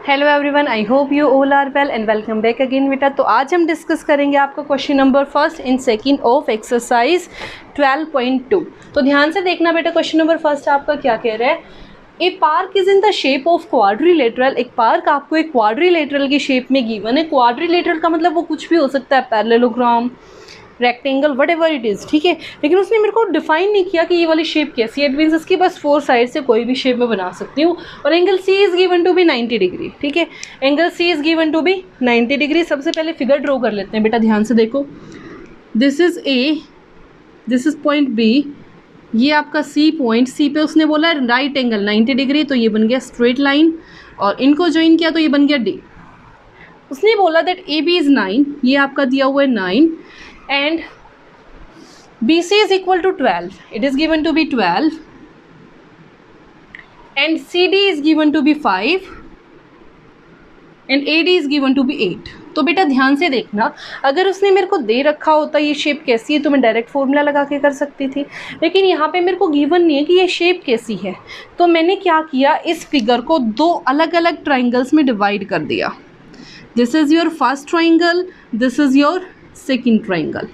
Hello everyone, I hope you all are well and welcome back again बेटा। तो आज हम डिस्कस करेंगे आपका question number first in second of exercise 12.2। तो ध्यान से देखना बेटा, क्वेश्चन नंबर फर्स्ट आपका क्या कह रहा है। A park is in the shape of quadrilateral. एक पार्क आपको एक क्वाड्रिलेटरल की शेप में गिवन है। क्वाड्रिलेटरल का मतलब वो कुछ भी हो सकता है, parallelogram, rectangle, what ever it is, ठीक है। लेकिन उसने मेरे को डिफाइन नहीं किया कि ये वाली शेप कैसी है। इट मीन्स इसकी बस 4 साइड से कोई भी शेप में बना सकती हूँ। और angle C is given to be 90 degree, ठीक है। Angle C is given to be 90 degree. सबसे पहले फिगर ड्रॉ कर लेते हैं बेटा, ध्यान से देखो। This is A, this is point B, ये आपका सी पॉइंट। सी पे उसने बोला है राइट एंगल 90 डिग्री, तो ये बन गया स्ट्रेट लाइन। और इनको ज्वाइन किया तो ये बन गया डी। उसने बोला दैट ए बी इज़ 9, ये आपका दिया हुआ है 9, and BC is equal to 12, it is given to be 12, and CD is given to be 5, and AD is given to be 8। तो बेटा ध्यान से देखना, अगर उसने मेरे को दे रखा होता ये शेप कैसी है तो मैं डायरेक्ट फॉर्मूला लगा के कर सकती थी। लेकिन यहाँ पे मेरे को गिवन नहीं है कि ये शेप कैसी है, तो मैंने क्या किया, इस फिगर को 2 अलग अलग ट्राइंगल्स में डिवाइड कर दिया। This is your first triangle, this is your second triangle,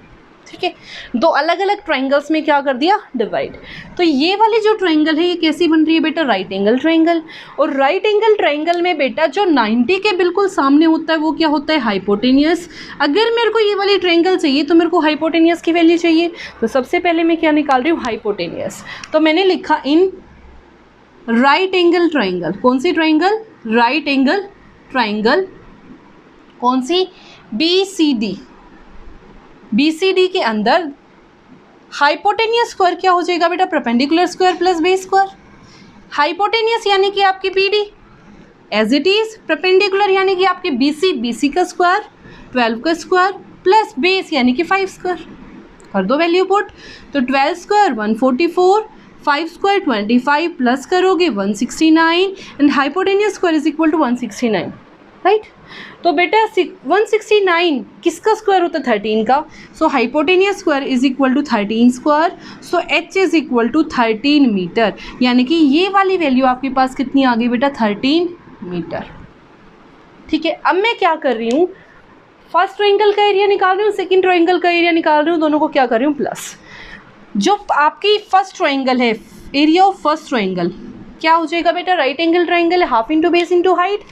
ठीक है। 2 अलग अलग ट्राइंगल्स में क्या कर दिया, डिवाइड। तो ये वाली जो ट्राइंगल है ये कैसी बन रही है बेटा, राइट एंगल ट्राइंगल। और राइट एंगल ट्राइंगल में बेटा जो 90 के बिल्कुल सामने होता है वो क्या होता है, हाइपोटेनियस। अगर मेरे को ये वाली ट्राइंगल चाहिए तो मेरे को हाइपोटेनियस की वैल्यू चाहिए। तो सबसे पहले मैं क्या निकाल रही हूँ, हाइपोटेनियस। तो मैंने लिखा इन राइट एंगल ट्राइंगल। कौन सी ट्राइंगल, राइट एंगल ट्राइंगल। कौन सी, BCD। BCD के अंदर हाइपोटेनियस स्क्वायर क्या हो जाएगा बेटा, perpendicular square plus base square. Hypotenuse यानी कि आपकी PD as it is, perpendicular यानी कि आपके BC का स्क्वायर 12 का स्क्वायर प्लस बेस यानी कि 5 स्क्वायर। कर दो वैल्यू पुट। तो 12 स्क्वायर 144, 5 स्क्वायर 25 प्लस करोगे 169, and hypotenuse square is equal to 169, right. तो बेटा 169 किसका स्क्वायर होता है, 13 का। So hypotenuse square is equal to 13 square. So H is equal to 13 metre. यानी कि ये वाली वैल्यू आपके पास कितनी आ गई बेटा, 13 मीटर, ठीक है। अब मैं क्या कर रही हूँ, फर्स्ट ट्रायंगल का एरिया निकाल रही हूँ, सेकेंड ट्रायंगल का एरिया निकाल रही हूँ, दोनों को क्या कर रही हूँ, प्लस। जो आपकी फर्स्ट ट्रायंगल है, एरिया ऑफ फर्स्ट ट्रायंगल क्या हो जाएगा बेटा, राइट एंगल ट्रायंगल है, half into base into height.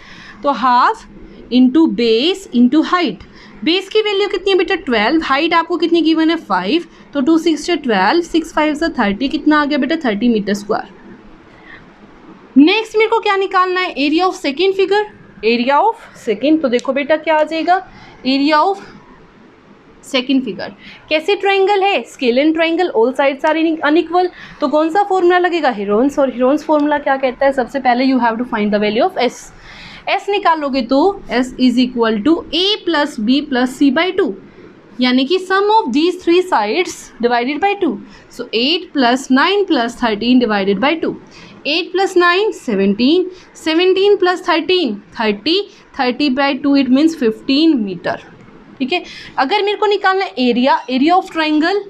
तो half into base into height. Base की वैल्यू कितनी है बेटा, 12। हाइट आपको कितनी गिवन है, 5। तो 2 6 12, 6 5 30, कितना आ गया बेटा, 30 मीटर स्क्वायर। नेक्स्ट मेरे को क्या निकालना है, area of second figure, area of second. तो देखो बेटा क्या आ जाएगा, एरिया ऑफ सेकेंड फिगर। कैसे ट्राइंगल है, scalene triangle, all sides are unequal. तो कौन सा फॉर्मूला लगेगा, हीरोन्स। और हीरोन्स फॉर्मूला क्या कहता है, सबसे पहले you have to find the value of S। S निकालोगे तो S is equal to A plus B plus C by 2, यानी कि sum of these 3 sides divided by 2। So 8 plus 9 plus 13 divided by 2। 8 plus 9 17, 17 plus 13 30, 30 by 2 it means 15 metre, ठीक है। अगर मेरे को निकालना है area, area of triangle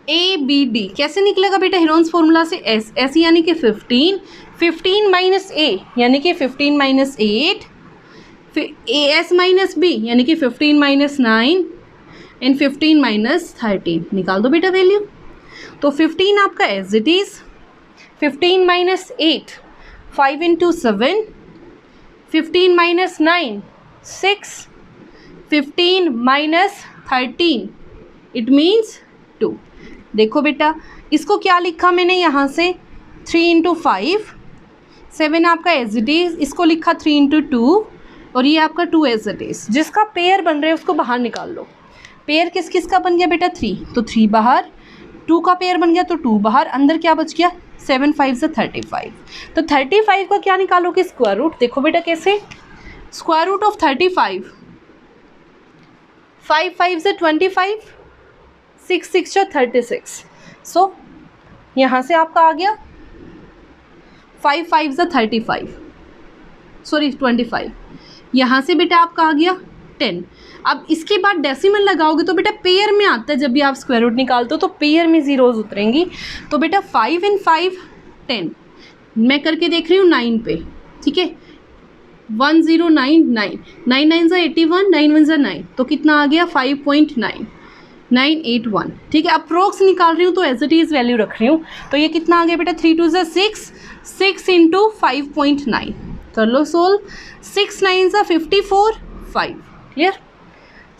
ABD, कैसे निकलेगा बेटा, हीरोन्स फॉर्मूला से S यानी कि 15, 15 माइनस A यानी कि 15 माइनस 8, फिर AS माइनस B यानी कि 15 माइनस 9, एंड 15 माइनस 13। निकाल दो बेटा वैल्यू। तो 15 आपका as it is, 15 minus 8 5 into 7, 15 minus 9 6, 15 minus 13 it means 2। देखो बेटा इसको क्या लिखा मैंने यहाँ से, 3 इंटू 5, 7 आपका एज इट इज़, इसको लिखा 3 इंटू 2, और ये आपका 2 एज इट इज़। जिसका पेयर बन रहा है उसको बाहर निकाल लो। पेयर किस किस का बन गया बेटा, 3, तो 3 बाहर, 2 का पेयर बन गया तो 2 बाहर, अंदर क्या बच गया, 7 5 से 35। तो 35 का क्या निकालोगे, स्क्वायर रूट। देखो बेटा कैसे, स्क्वायर रूट ऑफ 35, 5 5 से 25, 6 6 से 36। सो यहाँ से आपका आ गया 5 5 से 35, सॉरी 25। यहाँ से बेटा आपका आ गया 10। अब इसके बाद डेसिमल लगाओगे तो बेटा पेयर में आता है, जब भी आप स्क्वायर रूट निकालते हो तो पेयर में जीरोज उतरेंगी। तो बेटा 5 इन 5 10, मैं करके देख रही हूँ 9 पे, ठीक है। 1099, 9 9 ज़ा 81, 9 1 ज़ा 9, तो कितना आ गया 5.981। ठीक है, अप्रोक्स निकाल रही हूँ तो एज इट इज़ वैल्यू रख रही हूँ। तो ये कितना आ गया बेटा 3 2 ज़ा 6, 6 इंटू 5.9 कर लो सोल्व। 6 9 ज़ा 54, 5 क्लियर।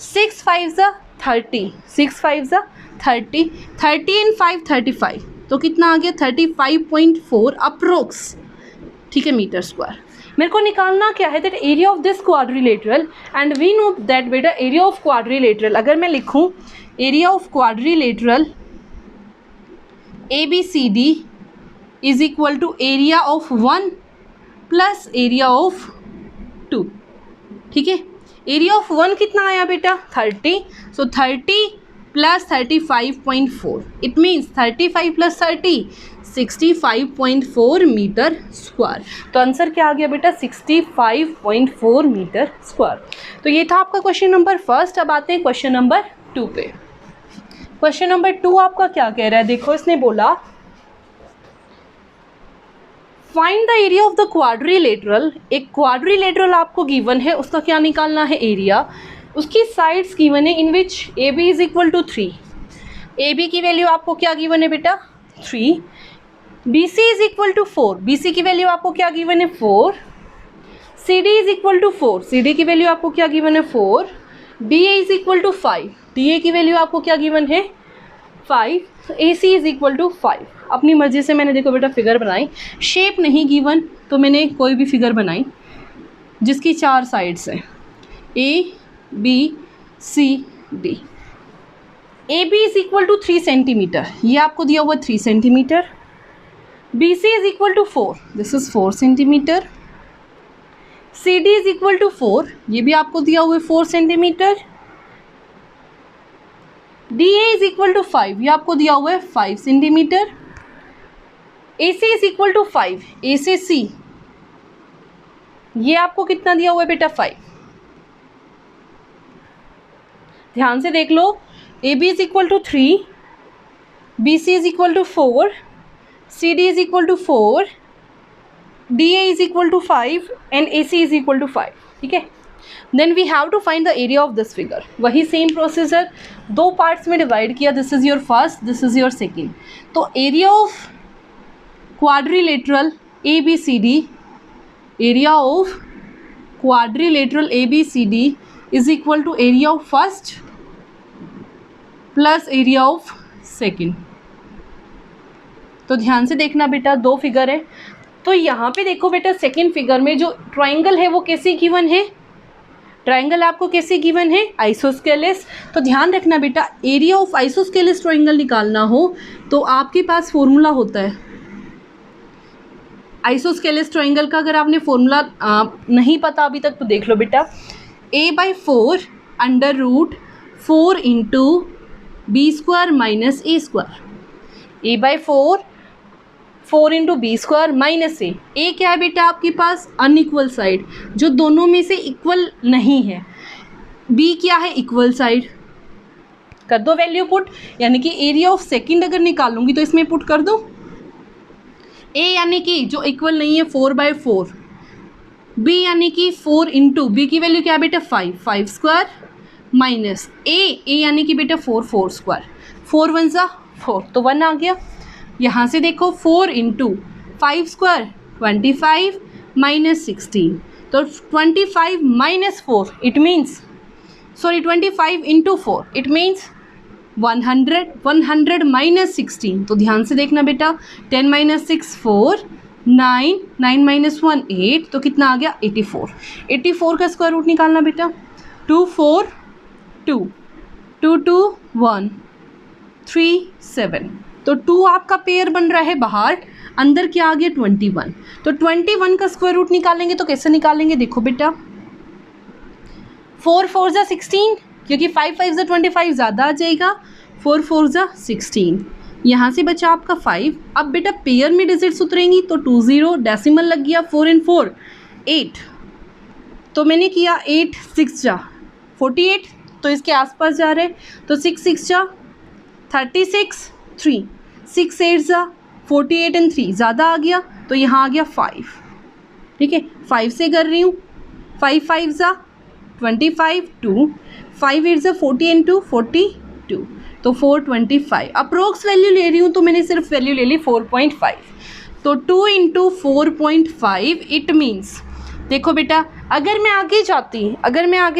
6 5 ज़ा 30, 6 5 ज़ा 30, 30 इन 5 35, तो कितना आ गया 35.4 अप्रोक्स। ठीक है, मीटर स्क्वायर। मेरे को निकालना क्या है, that area of this quadrilateral, and we know that बेटा एरिया ऑफ क्वाड्रिलेटरल, अगर मैं लिखूं area of quadrilateral ABCD is equal to area of 1 plus area of 2। ठीक है, एरिया ऑफ 1 कितना आया बेटा 30, so 30 plus 35.4, it means 35 plus 30 65.4 metre square. तो आंसर क्या आ गया बेटा 65.4 मीटर स्क्वायर। तो ये था आपका क्वेश्चन नंबर फर्स्ट। अब आते हैं क्वेश्चन नंबर 2 पे। क्वेश्चन नंबर 2 आपका क्या कह रहा है, देखो इसने बोला find the area of the quadrilateral. एक क्वाड्रिलेटरल आपको गिवन है, उसका क्या निकालना है एरिया, उसकी साइड्स गिवन है in which AB is equal to 3। AB की वैल्यू आपको क्या गिवन है बेटा 3, BC is equal to 4, BC की वैल्यू आपको क्या गिवन है 4, CD is equal to 4, CD की वैल्यू आपको क्या गिवन है 4, DA is equal to 5, DA की वैल्यू आपको क्या गिवन है 5, AC इज इक्वल टू 5। अपनी मर्जी से मैंने देखो बेटा फिगर बनाई, शेप नहीं गिवन तो मैंने कोई भी फिगर बनाई जिसकी 4 साइड्स हैं ABCD। AB is equal to 3 centimetre, ये आपको दिया हुआ 3 centimetre. BC is equal to 4, this is 4 centimetre. CD is equal to 4, ये भी आपको दिया हुआ है 4 centimetre. DA is equal to 5, ये आपको दिया हुआ है 5 centimetre. AC is equal to 5, A से C ये आपको कितना दिया हुआ है बेटा 5। ध्यान से देख लो, AB is equal to 3, BC is equal to 4, CD is equal to 4, DA is equal to 5 and AC is equal to 5। ठीक है, then we have to find the area of this figure. वही same procedure, 2 parts में divide किया, this is your first, this is your second. तो area of quadrilateral ABCD, area of quadrilateral ABCD is equal to area of first plus area of second. तो ध्यान से देखना बेटा, 2 figure है। तो यहाँ पे देखो बेटा सेकेंड फिगर में जो ट्राइंगल है वो कैसे गिवन है, ट्राइंगल आपको कैसे गिवन है आइसोस्केलेस। तो ध्यान रखना बेटा, एरिया ऑफ आइसोस्केलेस ट्राइंगल निकालना हो तो आपके पास फॉर्मूला होता है आइसोस्केलेस ट्राइंगल का। अगर आपने फॉर्मूला नहीं पता अभी तक तो देख लो बेटा, A/4 under root 4 into B² minus A²। A/4 4 into B² minus A क्या है बेटा आपके पास अनइक्वल साइड, जो दोनों में से इक्वल नहीं है। B क्या है इक्वल साइड, कर दो वैल्यू पुट, यानी कि एरिया ऑफ सेकंड अगर निकालूंगी तो इसमें पुट कर दो A यानी कि जो इक्वल नहीं है 4/4, B यानी कि 4 इंटू B की वैल्यू क्या है बेटा 5² माइनस A यानी कि बेटा 4² 4 1 ज़ा 4, तो 1 आ गया। यहाँ से देखो 4 इंटू 5² 25 माइनस 16, तो 25 minus 4 it means 25 into 4 it means 100, 100 minus 16। तो ध्यान से देखना बेटा, 10 माइनस 6 4, 9, 9 माइनस 1 8, तो कितना आ गया 84। 84 का स्क्वायर रूट निकालना बेटा, 2 4 2, 2 2 1 3 7, तो 2 आपका पेयर बन रहा है बाहर, अंदर क्या आ गया 21। तो 21 का स्क्वायर रूट निकालेंगे तो कैसे निकालेंगे, देखो बेटा 4 4 ज़ा 16, क्योंकि 5 5 ज़ा 25 ज़्यादा आ जाएगा, 4 4 ज़ा 16, यहाँ से बचा आपका 5। अब बेटा पेयर में डिजिट्स उतरेंगी तो 2 0, डेसिमल लग गया 4 and 4 8, तो मैंने किया 8 6 जा 48, तो इसके आसपास जा रहे, तो 6 6 जा 36 3, 6 8 जा 48 and 3 ज़्यादा आ गया, तो यहाँ आ गया 5। ठीक है, 5 से कर रही हूँ 5 5 ज़ा 25, 2 5 8 ज़ा 40 इंटू 42, तो 425। अप्रोक्स वैल्यू ले रही हूँ तो मैंने सिर्फ वैल्यू ले ली 4.5, तो 2 इंटू 4.5 इट मीन्स, देखो बेटा अगर मैं आगे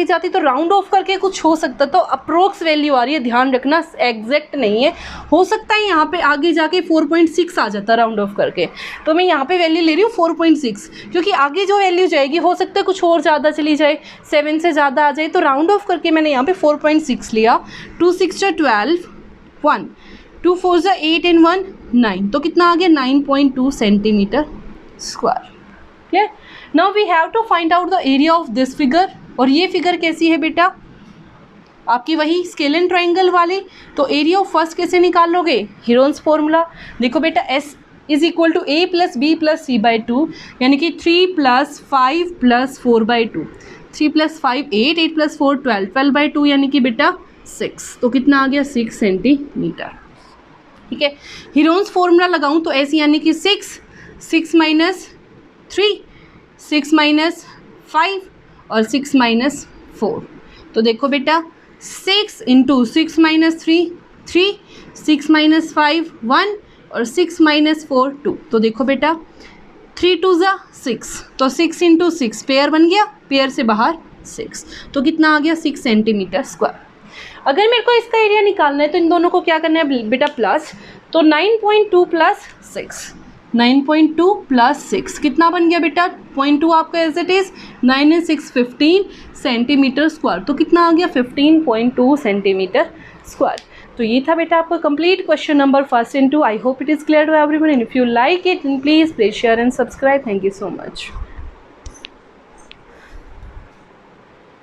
जाती तो राउंड ऑफ करके कुछ हो सकता, तो अप्रोक्स वैल्यू आ रही है, ध्यान रखना एग्जैक्ट नहीं है। हो सकता है यहाँ पे आगे जाके 4.6 आ जाता राउंड ऑफ करके, तो मैं यहाँ पे वैल्यू ले रही हूँ 4.6, क्योंकि आगे जो वैल्यू जाएगी हो सकता है कुछ और ज़्यादा चली जाए, 7 से ज़्यादा आ जाए, तो राउंड ऑफ करके मैंने यहाँ पे 4.6 लिया। 2 6 12 1 2 4 8 and 1 9, तो कितना आ गया 9.2 centimetre square. Clear. Now we have to find out the area of this figure. और ये फिगर कैसी है बेटा, आपकी वही स्केल एंड ट्राइंगल वाली, तो एरिया ऑफ फर्स्ट कैसे निकाल लोगे, हीरोन्स फॉर्मूला। देखो बेटा S is equal to A plus B plus C by 2, यानी कि 3 + 5 + 4/2, 3 + 5 8, 8 + 4 12, 12/2 यानी कि बेटा 6, तो कितना आ गया 6 सेंटीमीटर। ठीक है, हीरोन्स फॉर्मूला लगाऊं तो ऐसे, यानी कि 6 6 - 3 6 - 5 और 6 - 4, तो देखो बेटा 6 इंटू 6 - 3 3, 6 - 5 1 और 6 - 4 2, तो देखो बेटा 3 2 ज़ा 6, तो 6 इंटू 6 पेयर बन गया, पेयर से बाहर 6, तो कितना आ गया 6 सेंटीमीटर स्क्वायर। अगर मेरे को इसका एरिया निकालना है तो इन दोनों को क्या करना है बेटा प्लस, तो 9.2 + 6, 9.2 + 6 कितना बन गया बेटा 0.2 आपका as it is, 9 and 6 15 centimetre square, तो कितना आ गया 15.2 सेंटीमीटर स्क्वायर। तो ये था बेटा आपका complete question number 1 and 2। I hope it is clear to everyone, and if you like it please share and subscribe. Thank you so much.